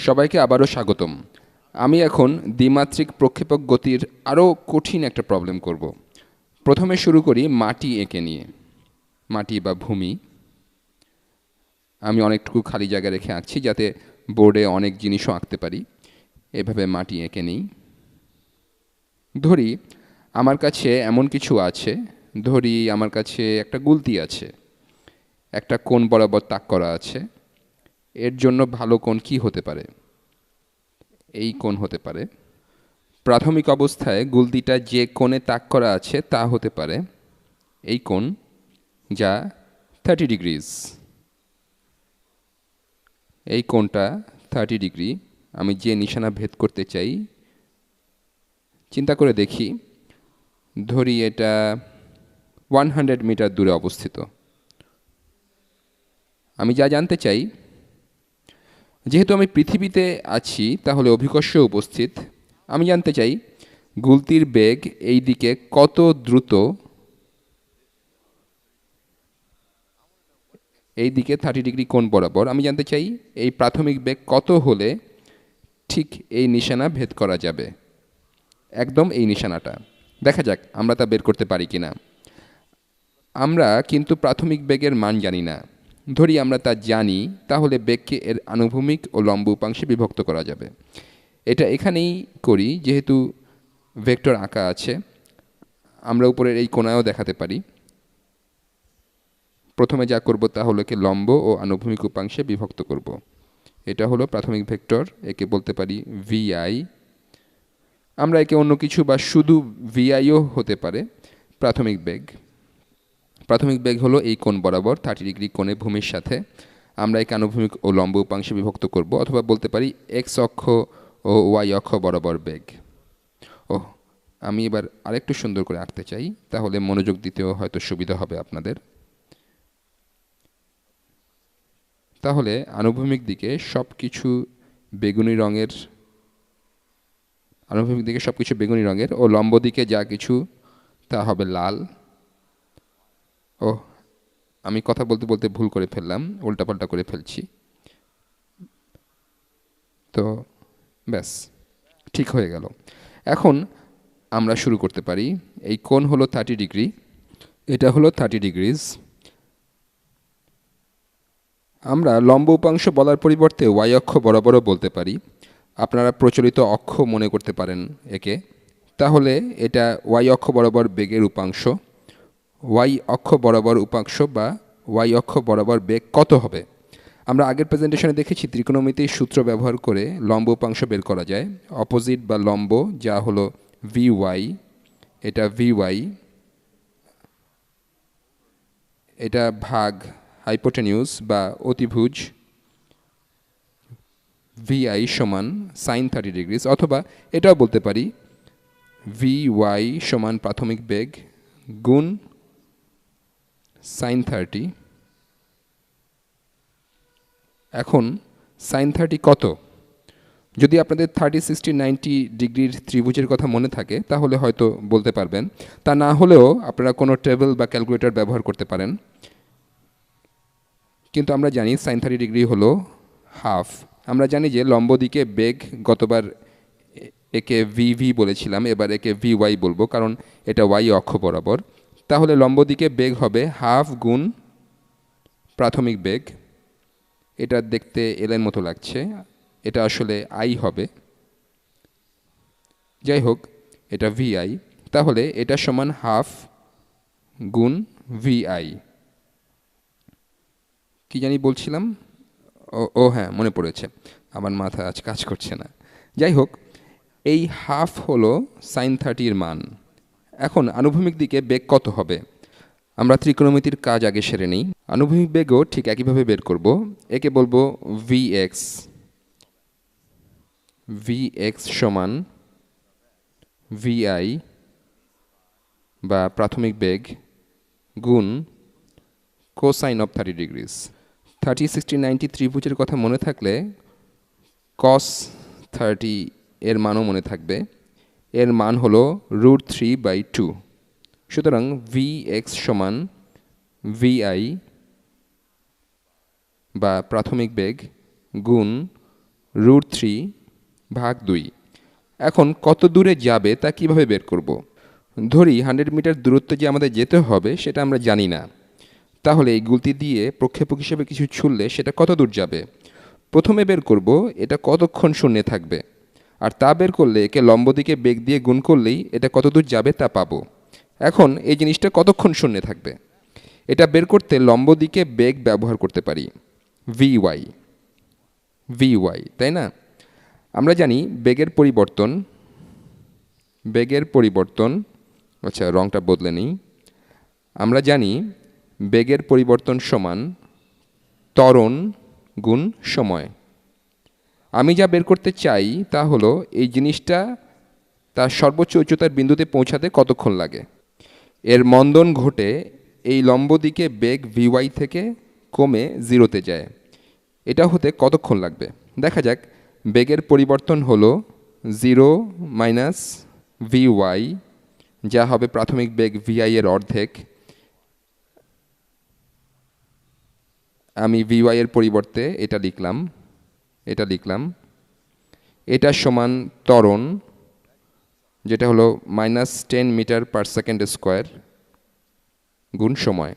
সবাইকে আবারও স্বাগতম। আমি এখন দ্বিমাত্রিক প্রক্ষেপক গতির আরও কঠিন একটা প্রবলেম করব। প্রথমে শুরু করি মাটি এঁকে নিয়ে। মাটি বা ভূমি, আমি অনেকটুকু খালি জায়গা রেখে আঁকছি যাতে বোর্ডে অনেক জিনিসও আঁকতে পারি। এভাবে মাটি এঁকে নিই। ধরি আমার কাছে এমন কিছু আছে, ধরি আমার কাছে একটা গুলতি আছে, একটা কোণ বরাবর তাক করা আছে। এর জন্য ভালো কোণ কী হতে পারে? এই কোণ হতে পারে। প্রাথমিক অবস্থায় গুলতিটা যে কোণে তাক করা আছে তা হতে পারে এই কোণ, যা 30 ডিগ্রিজ। এই কোণটা 30 ডিগ্রি। আমি যে নিশানা ভেদ করতে চাই, চিন্তা করে দেখি, ধরি এটা 100 মিটার দূরে অবস্থিত। আমি যা জানতে চাই, যেহেতু আমি পৃথিবীতে আছি তাহলে অভিকর্ষ উপস্থিত। আমি জানতে চাই গুলতির বেগ এই দিকে কত দ্রুত, এই দিকে 30 ডিগ্রি কোণ বরাবর। আমি জানতে চাই এই প্রাথমিক বেগ কত হলে ঠিক এই নিশানা ভেদ করা যাবে, একদম এই নিশানাটা। দেখা যাক আমরা তা বের করতে পারি কি না। আমরা কিন্তু প্রাথমিক বেগের মান জানি না। ধরি আমরা তা জানি, তাহলে বেগকে এর আনুভূমিক ও লম্ব উপাংশে বিভক্ত করা যাবে। এটা এখানেই করি, যেহেতু ভেক্টর আঁকা আছে। আমরা উপরের এই কোণায়ও দেখাতে পারি। প্রথমে যা করব তা হলো একে লম্ব ও আনুভূমিক উপাংশে বিভক্ত করব। এটা হলো প্রাথমিক ভেক্টর, একে বলতে পারি ভিআই। আমরা একে অন্য কিছু বা শুধু ভিআইও হতে পারে। প্রাথমিক বেগ, প্রাথমিক বেগ হলো এই কোণ বরাবর 30 ডিগ্রি কোণে ভূমির সাথে। আমরা একে আনুভূমিক ও লম্ব উপাংশে বিভক্ত করব, অথবা বলতে পারি এক্স অক্ষ ও ওয়াই অক্ষ বরাবর বেগ। আমি এবার আরেকটু সুন্দর করে আঁকতে চাই, তাহলে মনোযোগ দিতেও হয়তো সুবিধা হবে আপনাদের। তাহলে আনুভূমিক দিকে সব কিছু বেগুনি রঙের, আনুভূমিক দিকে সব কিছু বেগুনি রঙের, ও লম্ব দিকে যা কিছু তা হবে লাল। আমি কথা বলতে বলতে ভুল করে ফেললাম, উল্টাপাল্টা করে ফেলছি। তো ব্যাস, ঠিক হয়ে গেল। এখন আমরা শুরু করতে পারি। এই কোণ হলো 30 ডিগ্রি, এটা হলো 30 ডিগ্রিজ। আমরা লম্ব উপাংশ বলার পরিবর্তে ওয়াই অক্ষ বরাবরও বলতে পারি। আপনারা প্রচলিত অক্ষ মনে করতে পারেন একে। তাহলে এটা ওয়াই অক্ষ বরাবর বেগের উপাংশ। ওয়াই অক্ষ বরাবর উপাংশ বা ওয়াই অক্ষ বরাবর বেগ কত হবে? আমরা আগের প্রেজেন্টেশনে দেখেছি ত্রিকোণমিতির সূত্র ব্যবহার করে লম্ব উপাংশ বের করা যায়। অপোজিট বা লম্ব, যা হলো ভি ওয়াই, এটা ভি ওয়াই, এটা ভাগ হাইপোটেনিউস বা অতিভুজ ভিআই সমান সাইন 30 ডিগ্রিজ, অথবা এটাও বলতে পারি ভি ওয়াই সমান প্রাথমিক বেগ গুণ সাইন 30। এখন সাইন 30 কত? যদি আপনাদের 30, 60, 90 ডিগ্রির ত্রিভুজের কথা মনে থাকে তাহলে হয়তো বলতে পারবেন। তা না হলেও আপনারা কোনো টেবিল বা ক্যালকুলেটর ব্যবহার করতে পারেন। কিন্তু আমরা জানি সাইন 30 ডিগ্রি হলো হাফ। আমরা জানি যে লম্ব দিকে বেগ, গতবার একে ভি ভি বলেছিলাম, এবার একে ভি ওয়াই বলবো কারণ এটা ওয়াই অক্ষ বরাবর। তাহলে লম্ব দিকে বেগ হবে হাফ গুণ প্রাথমিক বেগ। এটা দেখতে এলের মতো লাগছে, এটা আসলে আই হবে। যাই হোক, এটা ভিআই। তাহলে এটা সমান হাফ গুণ ভিআই। কি জানি বলছিলাম? ও হ্যাঁ, মনে পড়েছে, আমার মাথা আজ কাজ করছে না। যাই হোক, এই হাফ হলো সাইন 30-র মান। এখন আনুভূমিক দিকে বেগ কত হবে? আমরা ত্রিকোণমিতির কাজ আগে সেরে নিই। আনুভূমিক বেগও ঠিক একইভাবে বের করব। একে বলবো ভিএক্স। ভিএক্স সমান ভিআই বা প্রাথমিক বেগ গুণ কোসাইন অফ 30 ডিগ্রিজ। 30, 60, 90 ত্রিভুজের কথা মনে থাকলে কস 30 এর মানও মনে থাকবে। এর মান হলো √3/2। সুতরাং ভি এক্স সমান ভিআই বা প্রাথমিক বেগ গুণ √3/2। এখন কত দূরে যাবে তা কিভাবে বের করব? ধরি 100 মিটার দূরত্ব যে আমাদের যেতে হবে সেটা আমরা জানি না। তাহলে এই গুলতি দিয়ে প্রক্ষেপক হিসেবে কিছু ছুড়লে সেটা কত দূর যাবে? প্রথমে বের করব এটা কতক্ষণ শূন্যে থাকবে, আর তা বের করলে একে লম্ব দিকে বেগ দিয়ে গুণ করলেই এটা কত দূর যাবে তা পাবো। এখন এই জিনিসটা কতক্ষণ শূন্যে থাকবে এটা বের করতে লম্ব দিকে বেগ ব্যবহার করতে পারি, vy, তাই না? আমরা জানি বেগের পরিবর্তন, আচ্ছা রংটা বদলে নিই। আমরা জানি বেগের পরিবর্তন সমান ত্বরণ গুণ সময়। আমি যা বের করতে চাই তা হলো এই জিনিসটা তার সর্বোচ্চ উচ্চতার বিন্দুতে পৌঁছাতে কতক্ষণ লাগে। এর মন্দন ঘটে এই লম্ব দিকে বেগ vy থেকে কমে 0-তে যায়। এটা হতে কতক্ষণ লাগবে? দেখা যাক, বেগের পরিবর্তন হলো 0 - vy, যা হবে প্রাথমিক বেগ vi এর অর্ধেক। আমি vy এর পরিবর্তে এটা লিখলাম। এটা সমান ত্বরণ, যেটা হলো -10 মিটার/সেকেন্ড² গুণ সময়।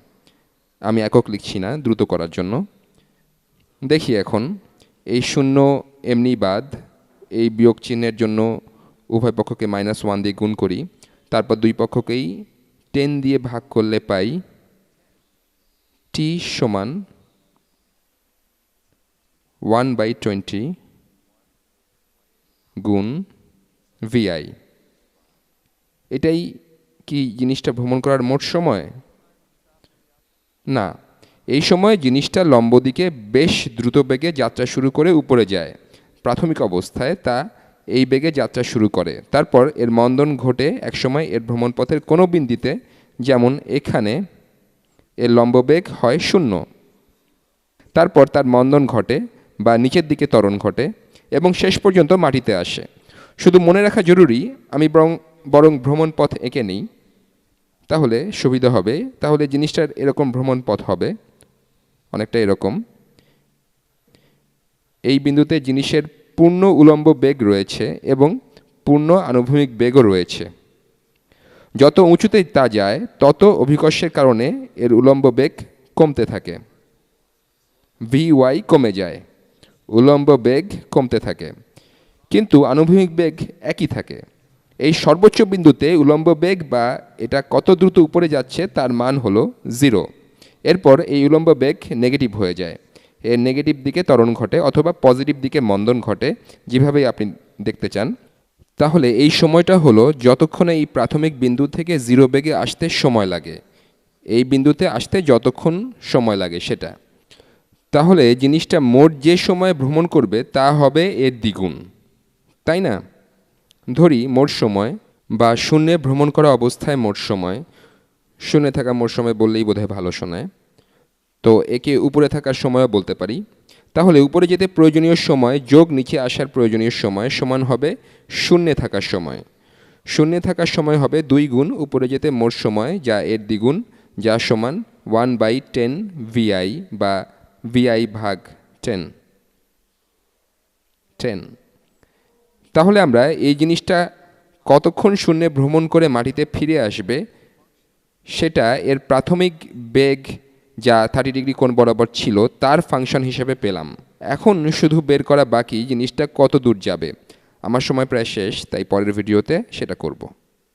আমি একক লিখছি না দ্রুত করার জন্য। দেখি এখন এই শূন্য এমনি বাদ, এই বিয়োগ চিহ্নের জন্য উভয় পক্ষকে -1 দিয়ে গুণ করি, তারপর দুই পক্ষকেই 10 দিয়ে ভাগ করলে পাই t সমান 1/20 গুণ vi। এটাই কি জিনিসটা ভ্রমণ করার মোট সময়? না, এই সময় জিনিসটা লম্ব দিকে বেশ দ্রুত বেগে যাত্রা শুরু করে উপরে যায়। প্রাথমিক অবস্থায় তা এই বেগে যাত্রা শুরু করে, তারপর এর মন্দন ঘটে একসময় এর ভ্রমণপথের কোনো বিন্দুতে, যেমন এখানে এর লম্ব বেগ হয় 0। তারপর তার মন্দন ঘটে বা নিচের দিকে ত্বরণ ঘটে এবং শেষ পর্যন্ত মাটিতে আসে। শুধু মনে রাখা জরুরি, আমি বরং ভ্রমণ পথ এঁকে নিই, তাহলে সুবিধা হবে। তাহলে জিনিসটার এরকম ভ্রমণ পথ হবে অনেকটা এরকম। এই বিন্দুতে জিনিসের পূর্ণ উলম্ব বেগ রয়েছে এবং পূর্ণ আনুভূমিক বেগও রয়েছে। যত উঁচুতে তা যায় তত অভিকর্ষের কারণে এর উলম্ব বেগ কমতে থাকে, vy কমে যায়, উলম্ব বেগ কমতে থাকে, কিন্তু আনুভূমিক বেগ একই থাকে। এই সর্বোচ্চ বিন্দুতে উলম্ব বেগ বা এটা কত দ্রুত উপরে যাচ্ছে তার মান হলো 0। এরপর এই উলম্ব বেগ নেগেটিভ হয়ে যায়, এর নেগেটিভ দিকে ত্বরণ ঘটে অথবা পজিটিভ দিকে মন্দন ঘটে, যেভাবেই আপনি দেখতে চান। তাহলে এই সময়টা হলো যতক্ষণ এই প্রাথমিক বিন্দু থেকে 0 বেগে আসতে সময় লাগে, এই বিন্দুতে আসতে যতক্ষণ সময় লাগে সেটা। তাহলে জিনিসটা মোট যে সময় ভ্রমণ করবে তা হবে এর দ্বিগুণ, তাই না? ধরি মোট সময় বা শূন্যে ভ্রমণ করা অবস্থায় মোট সময়, শূন্যে থাকা মোট সময় বললেই বোধহয় ভালো শোনায়, তো একে উপরে থাকার সময়ও বলতে পারি। তাহলে উপরে যেতে প্রয়োজনীয় সময় যোগ নিচে আসার প্রয়োজনীয় সময় সমান হবে শূন্যে থাকার সময়। শূন্যে থাকার সময় হবে 2 গুণ উপরে যেতে মোট সময়, যা এর দ্বিগুণ, যা সমান 1/10 vi বা vi/10। তাহলে আমরা এই জিনিসটা কতক্ষণ শূন্যে ভ্রমণ করে মাটিতে ফিরে আসবে সেটা এর প্রাথমিক বেগ, যা 30 ডিগ্রি কোণ বরাবর ছিল, তার ফাংশন হিসেবে পেলাম। এখন শুধু বের করা বাকি জিনিসটা কত দূর যাবে। আমার সময় প্রায় শেষ, তাই পরের ভিডিওতে সেটা করব।